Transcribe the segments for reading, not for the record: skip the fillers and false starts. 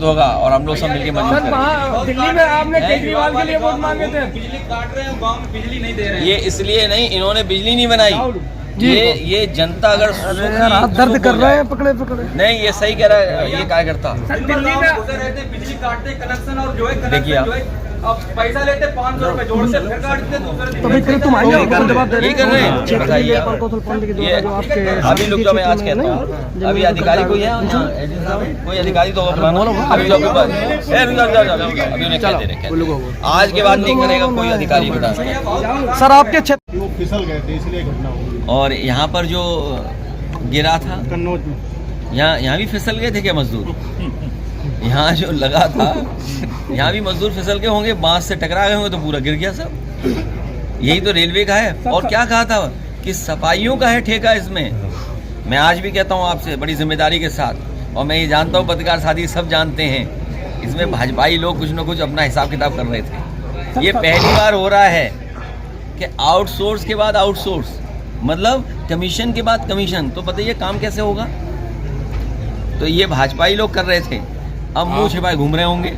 होगा और हम लोग सब मिलकर मजबूत सर वहाँ दिल्ली में आपने केजरीवाल के लिए वोट मांगे थे। बिजली काट रहे हैं, गांव में बिजली नहीं दे रहे हैं। ये इसलिए नहीं, इन्होंने बिजली नहीं बनाई। ये जनता अगर हाथ दर्द कर रहे हैं, पकड़े नहीं, ये सही कह रहा है ये कार्यकर्ता। दिल्ली में रहते बिजली काटते कनेक्शन और जो है देखिए आप। अब पैसा लेते 500 रुपए जोड़ से फिर काटते दूसरे दिन। तुम आइए, यही कर रहे हैं, बताइए ये अभी लोग जो मैं आज कहता हूँ, अभी अधिकारी कोई है कोई अधिकारी तो अभी जो अभी उन्हें कहते रहे, आज के बाद नहीं करेगा कोई अधिकारी बता। सर आपके क्षेत्र वो फिसल गए थे इसलिए घटना हुई। और यहाँ पर जो गिरा था कन्नौज में यहाँ भी फिसल गए थे क्या मजदूर? यहाँ जो लगा था यहाँ भी मजदूर फिसल के होंगे, बांस से टकरा गए होंगे तो पूरा गिर गया सब। यही तो रेलवे का है। और क्या कहा था कि सफाइयों का है ठेका इसमें। मैं आज भी कहता हूँ आपसे बड़ी जिम्मेदारी के साथ, और मैं ये जानता हूँ पत्रकार साथी सब जानते हैं, इसमें भाजपाई लोग कुछ न कुछ अपना हिसाब किताब कर रहे थे। ये पहली बार हो रहा है कि आउटसोर्स के बाद आउटसोर्स, मतलब कमीशन के बाद कमीशन। तो बताइए काम कैसे होगा? तो ये भाजपाई लोग कर रहे थे, अब मुंह छिपाए घूम रहे होंगे।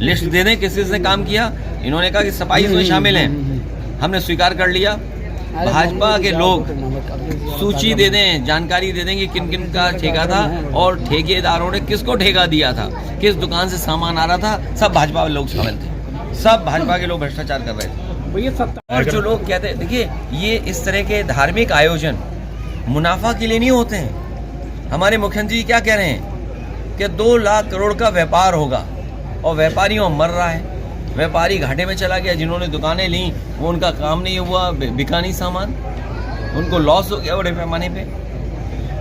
लिस्ट दे दें किसी से काम किया, इन्होंने कहा कि सफाई इसमें शामिल है, हमने स्वीकार कर लिया। भाजपा के लोग सूची दे दें, जानकारी दे दें कि किन किन का ठेका था और ठेकेदारों ने किसको ठेका दिया था, किस दुकान से सामान आ रहा था, सब भाजपा लोग शामिल थे। सब भाजपा के लोग भ्रष्टाचार कर रहे थे। और जो लोग कहते हैं, देखिए ये इस तरह के धार्मिक आयोजन मुनाफा के लिए नहीं होते हैं। हमारे मुख्यमंत्री क्या कह रहे हैं कि 2 लाख करोड़ का व्यापार होगा, और व्यापारियों मर रहा है। व्यापारी घाटे में चला गया, जिन्होंने दुकानें ली वो उनका काम नहीं हुआ, बिका नहीं सामान, उनको लॉस हो गया बड़े पैमाने पे।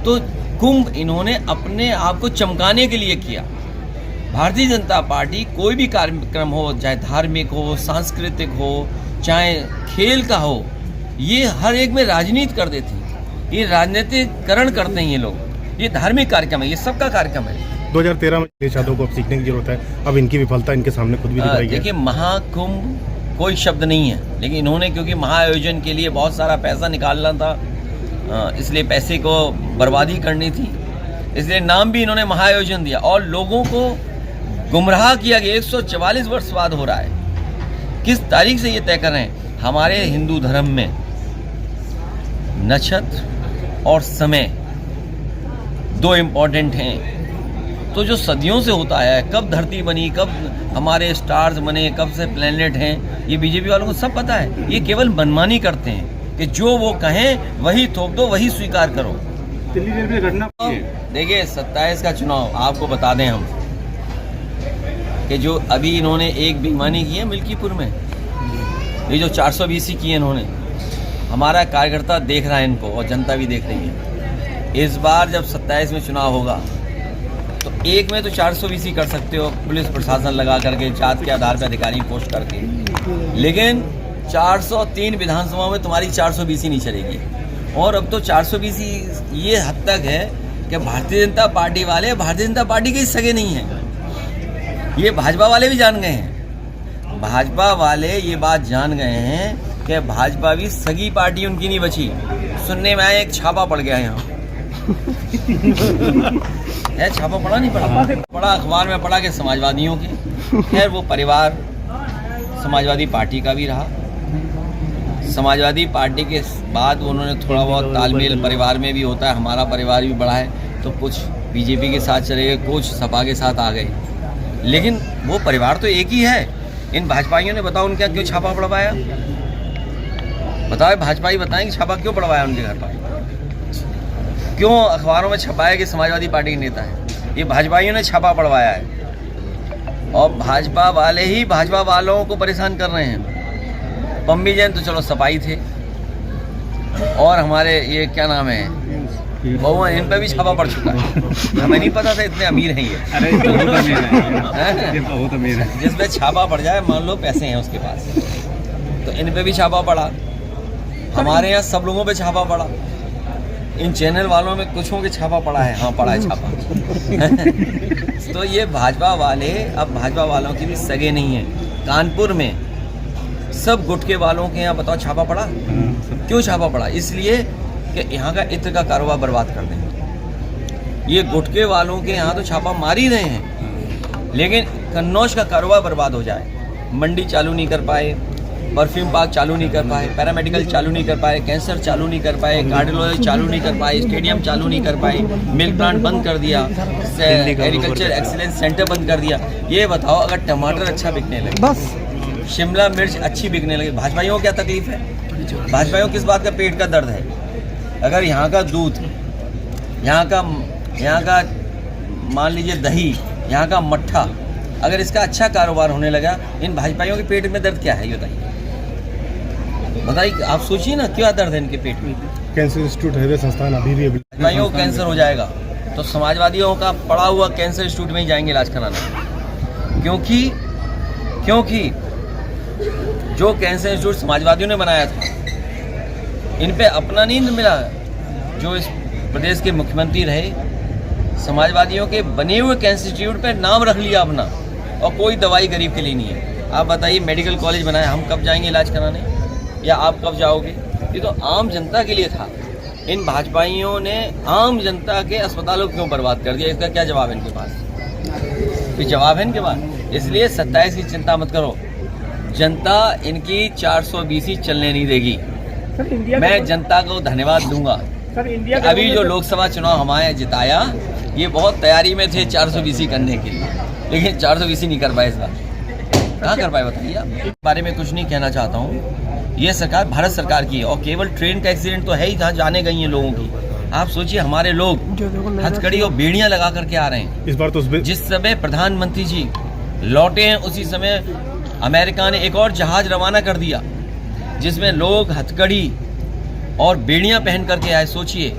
तो कुंभ इन्होंने अपने आप को चमकाने के लिए किया। भारतीय जनता पार्टी कोई भी कार्यक्रम हो, चाहे धार्मिक हो, सांस्कृतिक हो, चाहे खेल का हो, ये हर एक में राजनीति कर देती। ये राजनीतिकरण करते हैं ये लोग। ये धार्मिक कार्यक्रम है, ये सबका कार्यक्रम है। 2013 में अखिलेश यादव को अब सीखने की जरूरत है। अब इनकी विफलता इनके सामने खुद भी दिखाई गई। देखिए महाकुंभ कोई शब्द नहीं है, लेकिन इन्होंने क्योंकि महाआयोजन के लिए बहुत सारा पैसा निकालना था, इसलिए पैसे को बर्बादी करनी थी, इसलिए नाम भी इन्होंने महाआयोजन दिया और लोगों को गुमराह किया गया। 144 वर्ष बाद हो रहा है। किस तारीख से ये तय कर रहे हैं? हमारे हिंदू धर्म में नक्षत्र और समय 2 इम्पॉर्टेंट हैं। तो जो सदियों से होता है, कब धरती बनी, कब हमारे स्टार्स बने, कब से प्लैनेट हैं, ये बीजेपी वालों को सब पता है। ये केवल मनमानी करते हैं कि जो वो कहें वही थोप दो, वही स्वीकार करो। दिल्ली रेलवे घटना देखिए 27 का चुनाव आपको बता दें हम कि जो अभी इन्होंने एक बेईमानी की है मिल्कीपुर में, ये जो 420 की है इन्होंने, हमारा कार्यकर्ता देख रहा है इनको और जनता भी देख रही है। इस बार जब 27 में चुनाव होगा तो एक में तो 420 कर सकते हो, पुलिस प्रशासन लगा करके, जात के आधार पर अधिकारी पोस्ट करके, लेकिन 403 विधानसभाओं में तुम्हारी 420 नहीं चलेगी। और अब तो 420 ये हद तक है कि भारतीय जनता पार्टी वाले भारतीय जनता पार्टी के सगे नहीं हैं। ये भाजपा वाले भी जान गए हैं, भाजपा वाले ये बात जान गए हैं कि भाजपा भी सगी पार्टी उनकी नहीं बची। सुनने में आया एक छापा पड़ गया यहाँ है, छापा पड़ा नहीं पड़ा अखबार में पड़ा कि समाजवादियों की। खैर वो परिवार समाजवादी पार्टी का भी रहा, समाजवादी पार्टी के बाद उन्होंने थोड़ा बहुत तालमेल परिवार में भी होता है, हमारा परिवार भी बड़ा है, तो कुछ बीजेपी के साथ चले गए, कुछ सपा के साथ आ गए, लेकिन वो परिवार तो एक ही है। इन भाजपाइयों ने बताओ उनका क्यों छापा पड़वाया? बताओ भाजपाई बताएं कि छापा क्यों पड़वाया उनके घर पर, क्यों अखबारों में छपाया कि समाजवादी पार्टी के नेता है? ये भाजपाइयों ने छापा पड़वाया है और भाजपा वाले ही भाजपा वालों को परेशान कर रहे हैं। पम्मी जैन तो चलो सपाई थे, और हमारे ये क्या नाम है बहुआ, इन पर भी छापा पड़ चुका है। हमें नहीं पता था इतने अमीर हैं ये। अरे बहुत अमीर है, बहुत अमीर है। जिस पे छापा पड़ जाए, मान लो पैसे हैं उसके पास, तो इन पे भी छापा पड़ा। हमारे यहाँ सब लोगों पे छापा पड़ा, इन चैनल वालों में कुछों के छापा पड़ा है। हाँ पड़ा है छापा तो ये भाजपा वाले अब भाजपा वालों की भी सगे नहीं है। कानपुर में सब गुटके वालों के यहाँ बताओ छापा पड़ा, क्यों छापा पड़ा? इसलिए कि यहाँ का इत्र का कारोबार बर्बाद कर देंगे। ये गुटके वालों के यहाँ तो छापा मार ही रहे हैं, लेकिन कन्नौज का कारोबार बर्बाद हो जाए, मंडी चालू नहीं कर पाए, परफ्यूम पार्क चालू नहीं कर पाए, पैरामेडिकल चालू नहीं कर पाए, कैंसर चालू नहीं कर पाए, कार्डियोलॉजी चालू नहीं कर पाए, स्टेडियम चालू नहीं कर पाए, मिल्क प्लांट बंद कर दिया, एग्रीकल्चर एक्सीलेंस सेंटर बंद कर दिया। ये बताओ, अगर टमाटर अच्छा बिकने लगे, बस शिमला मिर्च अच्छी बिकने लगी, भाजपाइयों को क्या तकलीफ है? भाजपाइयों को किस बात का पेट का दर्द है? अगर यहाँ का दूध, यहाँ का मान लीजिए दही, यहाँ का मट्ठा, अगर इसका अच्छा कारोबार होने लगा, इन भाजपाइयों के पेट में दर्द क्या है ये बताइए, आप सोचिए ना, क्या दर्द है इनके पेट में? कैंसर इंस्टीट्यूट है संस्थान अभी भी भाइयों को कैंसर हो जाएगा तो समाजवादियों का पड़ा हुआ कैंसर इंस्टीट्यूट में ही जाएंगे इलाज कराना, क्योंकि जो कैंसर इंस्टीट्यूट समाजवादियों ने बनाया था, इन पे अपना नींद मिला। जो इस प्रदेश के मुख्यमंत्री रहे, समाजवादियों के बने हुए कैंसर इंस्टीट्यूट पे नाम रख लिया अपना, और कोई दवाई गरीब के लिए नहीं है। आप बताइए, मेडिकल कॉलेज बनाया, हम कब जाएंगे इलाज कराने, या आप कब जाओगे? ये तो आम जनता के लिए था। इन भाजपाइयों ने आम जनता के अस्पतालों को क्यों बर्बाद कर दिया? इसका क्या जवाब है इनके पास? कोई जवाब है इनके पास? इसलिए 27 की चिंता मत करो, जनता इनकी 420 चलने नहीं देगी। मैं जनता को धन्यवाद दूंगा। अभी जो लोकसभा चुनाव हमारे जिताया, ये बहुत तैयारी में थे 420 करने के लिए, लेकिन 420 नहीं कर पाए इस बार। कहाँ कर पाए बताइए आप? इस बारे में कुछ नहीं कहना चाहता हूँ। ये सरकार भारत सरकार की है, और केवल ट्रेन का एक्सीडेंट तो है ही जहाँ जाने गई हैं लोगों की। आप सोचिए, हमारे लोग हथकड़ी और बेड़ियां लगा करके आ रहे हैं। इस बार तो जिस समय प्रधानमंत्री जी लौटे हैं, उसी समय अमेरिका ने एक और जहाज रवाना कर दिया, जिसमें लोग हथकड़ी और बेड़ियां पहन करके आए। सोचिए,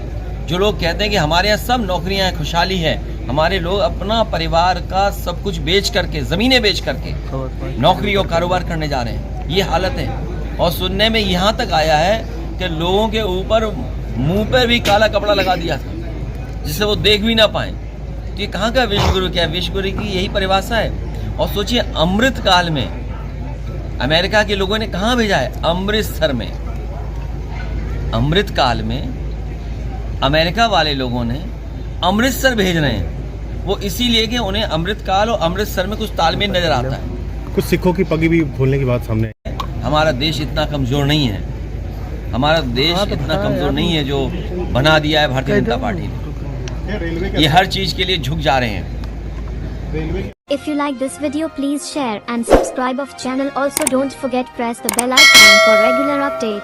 जो लोग कहते हैं कि हमारे यहाँ सब नौकरियां हैं, खुशहाली है, हमारे लोग अपना परिवार का सब कुछ बेच करके, ज़मीनें बेच करके नौकरी और कारोबार करने जा रहे हैं। ये हालत है। और सुनने में यहाँ तक आया है कि लोगों के ऊपर मुंह पर भी काला कपड़ा लगा दिया था, जिससे वो देख भी ना पाए। तो ये कहाँ का विश्वगुरु? क्या विश्वगुरु की यही परिभाषा है? और सोचिए, अमृत काल में अमेरिका के लोगों ने कहाँ भेजा है? अमृतसर में। अमृत काल में अमेरिका वाले लोगों ने अमृतसर भेज रहे हैं, वो इसीलिए कि उन्हें अमृत काल और अमृतसर में कुछ तालमेल नजर आता है। कुछ सिखों की पगड़ी भी खोलने की बात सामने आई। हमारा देश इतना कमजोर नहीं है, हमारा देश इतना कमजोर नहीं है जो बना दिया है भारतीय जनता पार्टी ने। ये हर चीज के लिए झुक जा रहे हैं। If you like this video, please share and subscribe of channel. Also don't forget press the bell icon for regular updates.